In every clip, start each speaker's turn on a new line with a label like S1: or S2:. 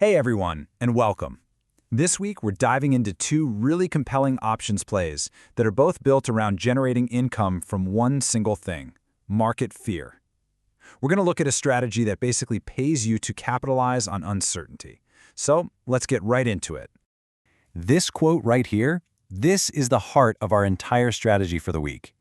S1: Hey everyone, and welcome. This week we're diving into two really compelling options plays that are both built around generating income from one single thing: market fear. We're going to look at a strategy that basically pays you to capitalize on uncertainty. So let's get right into it.
S2: This quote right here, this is the heart of our entire strategy for the week.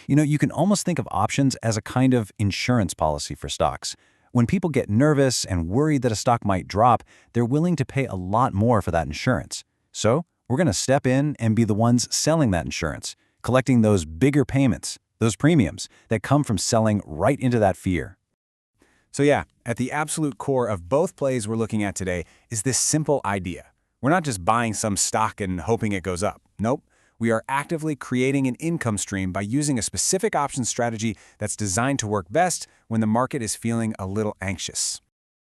S2: You can almost think of options as a kind of insurance policy for stocks. When people get nervous and worried that a stock might drop, they're willing to pay a lot more for that insurance. So we're going to step in and be the ones selling that insurance, collecting those bigger payments, those premiums that come from selling right into that fear.
S1: So yeah, at the absolute core of both plays we're looking at today is this simple idea. We're not just buying some stock and hoping it goes up. Nope. We are actively creating an income stream by using a specific option strategy that's designed to work best when the market is feeling a little anxious.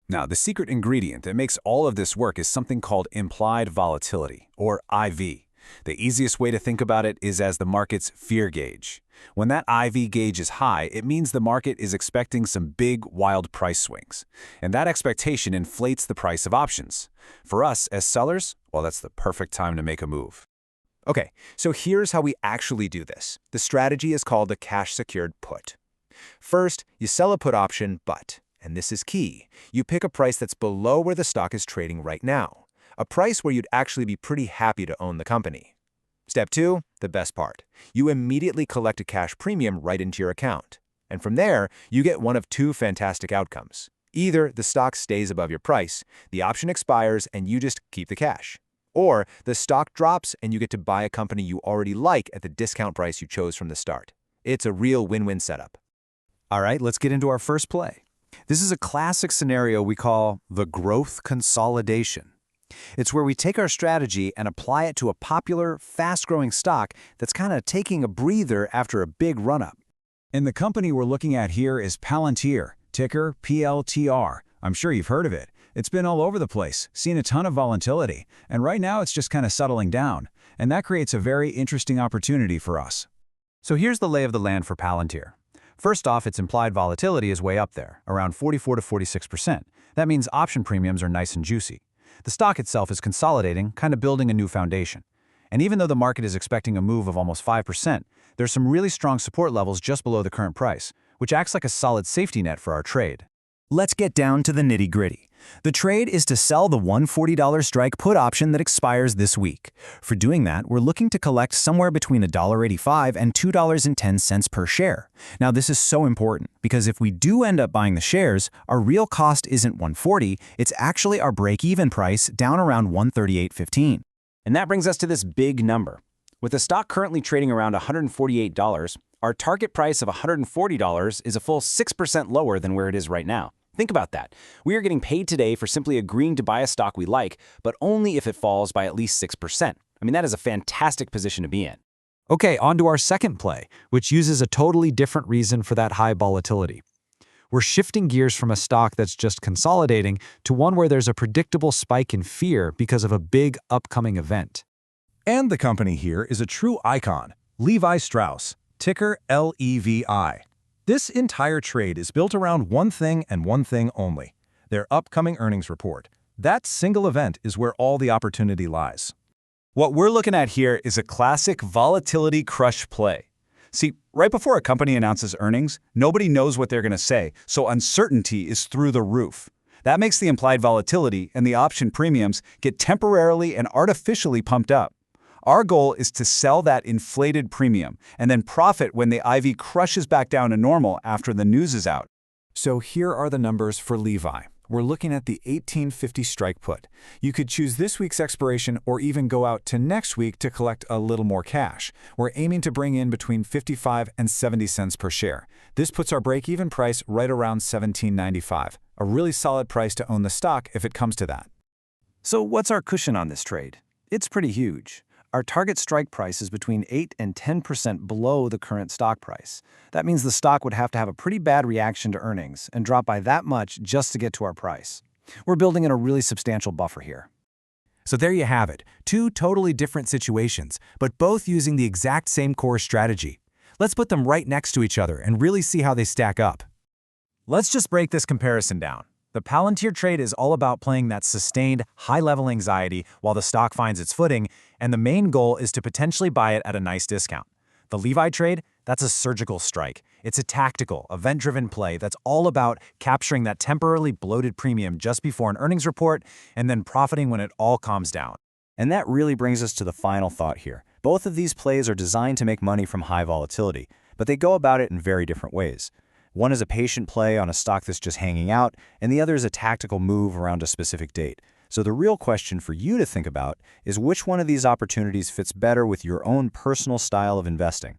S1: Now, the secret ingredient that makes all of this work is something called implied volatility, or IV. The easiest way to think about it is as the market's fear gauge. When that IV gauge is high, it means the market is expecting some big, wild price swings. And that expectation inflates the price of options. For us, as sellers, well, that's the perfect time to make a move. Okay, so here's how we actually do this. The strategy is called a cash-secured put. First, you sell a put option, but, and this is key, you pick a price that's below where the stock is trading right now, a price where you'd actually be pretty happy to own the company. Step 2, the best part. You immediately collect a cash premium right into your account. And from there, you get one of two fantastic outcomes. Either the stock stays above your price, the option expires, and you just keep the cash. Or the stock drops and you get to buy a company you already like at the discount price you chose from the start. It's a real win-win setup.
S2: All right, let's get into our first play. This is a classic scenario we call the growth consolidation. It's where we take our strategy and apply it to a popular, fast-growing stock that's kind of taking a breather after a big run-up.
S1: And the company we're looking at here is Palantir, ticker PLTR. I'm sure you've heard of it. It's been all over the place, seen a ton of volatility, and right now it's just kind of settling down, and that creates a very interesting opportunity for us.
S2: So here's the lay of the land for Palantir. First off, its implied volatility is way up there, around 44 to 46%. That means option premiums are nice and juicy. The stock itself is consolidating, kind of building a new foundation. And even though the market is expecting a move of almost 5%, there's some really strong support levels just below the current price, which acts like a solid safety net for our trade. Let's get down to the nitty-gritty. The trade is to sell the $140 strike put option that expires this week. For doing that, we're looking to collect somewhere between $1.85 and $2.10 per share. Now, this is so important because if we do end up buying the shares, our real cost isn't $140, it's actually our break-even price down around $138.15. And that brings us to this big number. With the stock currently trading around $148, our target price of $140 is a full 6% lower than where it is right now. Think about that. We are getting paid today for simply agreeing to buy a stock we like, but only if it falls by at least 6%. I mean, that is a fantastic position to be in.
S1: Okay, on to our second play, which uses a totally different reason for that high volatility. We're shifting gears from a stock that's just consolidating to one where there's a predictable spike in fear because of a big upcoming event. And the company here is a true icon, Levi Strauss, ticker LEVI. This entire trade is built around one thing and one thing only: their upcoming earnings report. That single event is where all the opportunity lies. What we're looking at here is a classic volatility crush play. See, right before a company announces earnings, nobody knows what they're going to say, so uncertainty is through the roof. That makes the implied volatility and the option premiums get temporarily and artificially pumped up. Our goal is to sell that inflated premium and then profit when the IV crushes back down to normal after the news is out. So here are the numbers for Levi. We're looking at the 1850 strike put. You could choose this week's expiration or even go out to next week to collect a little more cash. We're aiming to bring in between 55 and 70 cents per share. This puts our break-even price right around $17.95, a really solid price to own the stock if it comes to that.
S2: So what's our cushion on this trade? It's pretty huge. Our target strike price is between 8 and 10% below the current stock price. That means the stock would have to have a pretty bad reaction to earnings and drop by that much just to get to our price. We're building in a really substantial buffer here.
S1: So there you have it, two totally different situations, but both using the exact same core strategy. Let's put them right next to each other and really see how they stack up. Let's just break this comparison down. The Palantir trade is all about playing that sustained, high-level anxiety while the stock finds its footing, and the main goal is to potentially buy it at a nice discount. The Levi trade, that's a surgical strike. It's a tactical, event-driven play that's all about capturing that temporarily bloated premium just before an earnings report and then profiting when it all calms down.
S2: And that really brings us to the final thought here. Both of these plays are designed to make money from high volatility, but they go about it in very different ways. One is a patient play on a stock that's just hanging out, and the other is a tactical move around a specific date. So the real question for you to think about is which one of these opportunities fits better with your own personal style of investing.